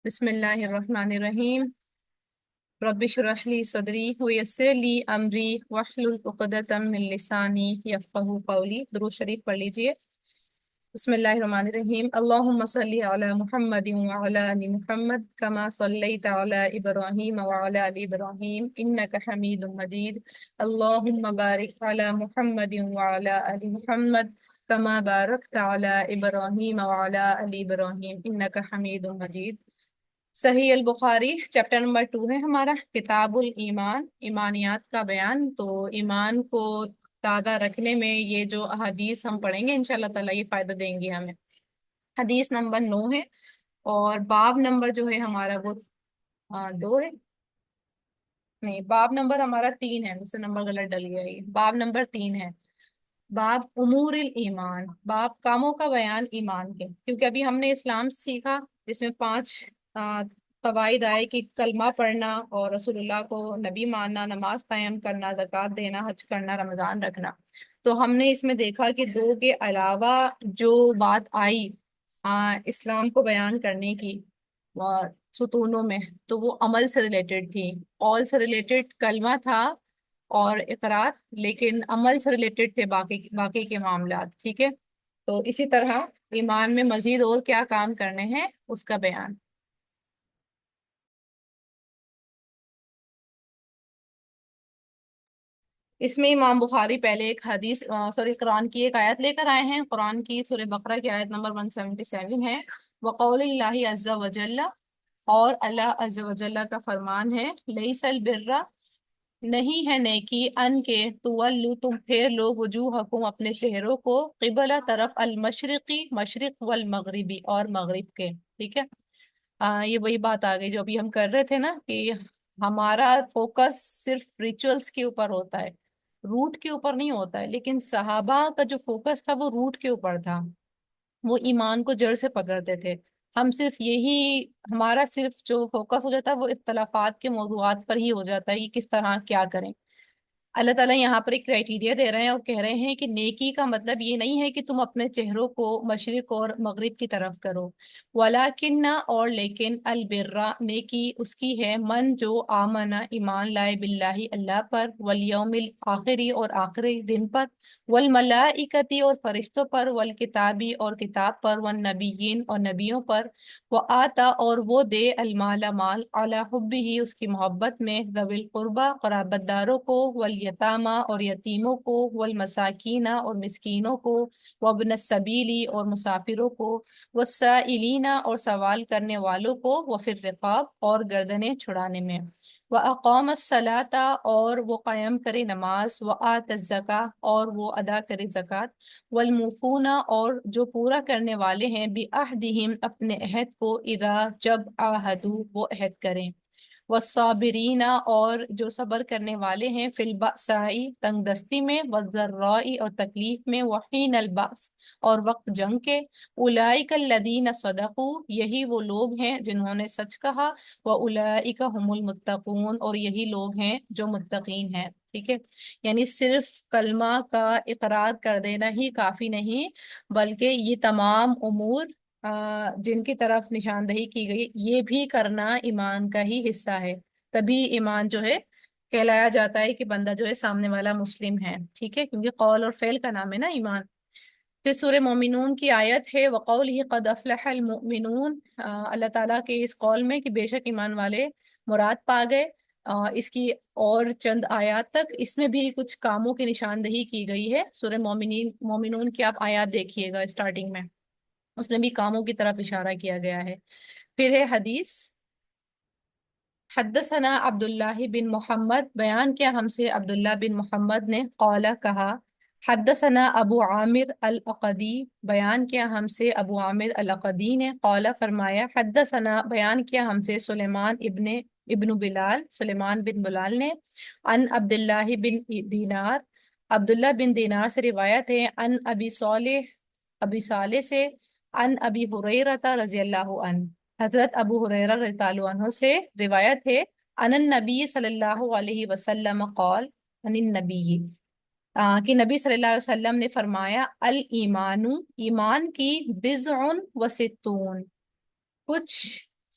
بسم اللہ الرحمن الرحیم۔ رب اشرح لی صدری ویسر لی امری واحلل عقدۃ من لسانی یفقہوا قولی۔ درود شریف پڑھ لیجئے۔ بسم اللہ الرحمن الرحیم۔ اللہم صلی علی محمد وعلی آل محمد کما صلیت علی ابراہیم وعلی آل ابراہیم انک حمید مجید۔ اللہم بارک علی محمد وعلی آل محمد کما بارکت علی ابراہیم وعلی آل ابراہیم انک حمید مجید۔ صحیح البخاری چیپٹر نمبر 2 ہے ہمارا، کتاب الایمان، ایمانیات کا بیان۔ تو ایمان کو تازہ رکھنے میں یہ جو احادیث ہم پڑھیں گے انشاءاللہ تعالیٰ یہ فائدہ دیں گی ہمیں۔ حدیث نمبر 9 ہے، اور باب نمبر جو ہے ہمارا وہ 2 ہے، نہیں باب نمبر ہمارا 3 ہے، مجھ سے نمبر غلط ڈل گیا، یہ باب نمبر 3 ہے۔ باب امور الایمان، باب کاموں کا بیان ایمان کے، کیونکہ ابھی ہم نے اسلام سیکھا جس میں 5 فوائد آئے کہ کلمہ پڑھنا اور رسول اللہ کو نبی ماننا، نماز قائم کرنا، زکوٰۃ دینا، حج کرنا، رمضان رکھنا۔ تو ہم نے اس میں دیکھا کہ 2 کے علاوہ جو بات آئی اسلام کو بیان کرنے کی ستونوں میں، تو وہ عمل سے ریلیٹڈ تھی، قول سے ریلیٹڈ کلمہ تھا اور اقرار، لیکن عمل سے ریلیٹڈ تھے باقی کے معاملات، ٹھیک ہے۔ تو اسی طرح ایمان میں مزید اور کیا کام کرنے ہیں اس کا بیان۔ اس میں امام بخاری پہلے ایک حدیث قرآن کی ایک آیت لے کر آئے ہیں، قرآن کی سورہ بقرہ کی آیت نمبر 177 ہے، وقول اللہ عز وجل، اور اللہ عز وجل کا فرمان ہے، لیس البر، نہیں ہے نیکی، ان کے تولو، تم پھیر لو، وجوہکم، اپنے چہروں کو، قبلہ، طرف، المشرقی، مشرق، والمغربی، اور مغرب کے، ٹھیک ہے۔ یہ وہی بات آ گئی جو ابھی ہم کر رہے تھے نا، کہ ہمارا فوکس صرف ریچولز کے اوپر ہوتا ہے، روٹ کے اوپر نہیں ہوتا ہے، لیکن صحابہ کا جو فوکس تھا وہ روٹ کے اوپر تھا، وہ ایمان کو جڑ سے پکڑتے تھے۔ ہم صرف یہی، ہمارا صرف جو فوکس ہو جاتا ہے وہ اختلافات کے موضوعات پر ہی ہو جاتا ہے کہ کس طرح کیا کریں۔ اللہ تعالیٰ یہاں پر ایک کرائٹیریا دے رہے ہیں اور کہہ رہے ہیں کہ نیکی کا مطلب یہ نہیں ہے کہ تم اپنے چہروں کو مشرق اور مغرب کی طرف کرو، ولیکن، اور لیکن، البرا، نیکی اس کی ہے، من جو آمنا، ایمان لائے، باللہ، اللہ پر، والیوم الآخری، اور آخری دن پر، والملائکتی، اور فرشتوں پر، والکتابی، اور کتاب پر، والنبیین، اور نبیوں پر، وآتا، اور وہ دے، المال، مال، علی حبہ، اس کی محبت میں، ذوی القربہ، قرابت داروں کو، والیتامہ، اور یتیموں کو، والمساکینہ، اور مسکینوں کو، وابن السبیلی، اور مسافروں کو، والسائلین، اور سوال کرنے والوں کو، وفی الرقاب، اور گردنیں چھڑانے میں، وَأَقَامَ الصَّلَاةَ، اور وہ قائم کرے نماز، وَآتَ الزَّکَاةَ، اور وہ ادا کرے زکوٰۃ، والموفون، اور جو پورا کرنے والے ہیں، بعہدہم، اپنے عہد کو، اذا، جب، عاہدوا، وہ عہد کریں، والصابرین، اور جو صبر کرنے والے ہیں، فی البأساء، تنگ دستی میں، والضراء، اور تکلیف میں، وحین البأس، اور وقت جنگ کے، اولئک الذین صدقوا، یہی وہ لوگ ہیں جنہوں نے سچ کہا، واولئک هم المتقون، اور یہی لوگ ہیں جو متقین ہیں، ٹھیک ہے۔ یعنی صرف کلمہ کا اقرار کر دینا ہی کافی نہیں، بلکہ یہ تمام امور جن کی طرف نشاندہی کی گئی، یہ بھی کرنا ایمان کا ہی حصہ ہے، تبھی ایمان جو ہے کہلایا جاتا ہے کہ بندہ جو ہے سامنے والا مسلم ہے، ٹھیک ہے، کیونکہ قول اور فعل کا نام ہے نا ایمان۔ پھر سورہ مومنون کی آیت ہے، وقولہ قد افلح المؤمنون، اللہ تعالیٰ کے اس قول میں کہ بے شک ایمان والے مراد پا گئے، اس کی اور چند آیات تک اس میں بھی کچھ کاموں کی نشاندہی کی گئی ہے۔ سورہ مومنون کی آپ آیات دیکھیے گا اسٹارٹنگ میں، اس میں بھی کاموں کی طرف اشارہ کیا گیا ہے۔ پھر ہے حدیث، حدثنا عبداللہ بن محمد، بیان کیا ہم سے عبداللہ بن محمد نے، قال، کہا، حدثنا ابو عامر الاقدی، بیان کیا ہم سے ابو عامر الاقدی نے، قال، فرمایا، حدثنا، بیان کیا ہم سے سلیمان ابن بلال، سلیمان بن بلال نے، ان عبداللہ بن دینار، عبداللہ بن دینار سے روایت ہے، ان ابی صالح سے، ان ابی ہریرہ رضی اللہ عنہ، حضرت ابو ہریرہ رضی اللہ عنہ سے روایت ہے، ان النبی صلی اللہ علیہ وسلم قال، ان النبی، کہ نبی صلی اللہ علیہ وسلم نے فرمایا، الایمان، ایمان کی، بضع و ستون، کچھ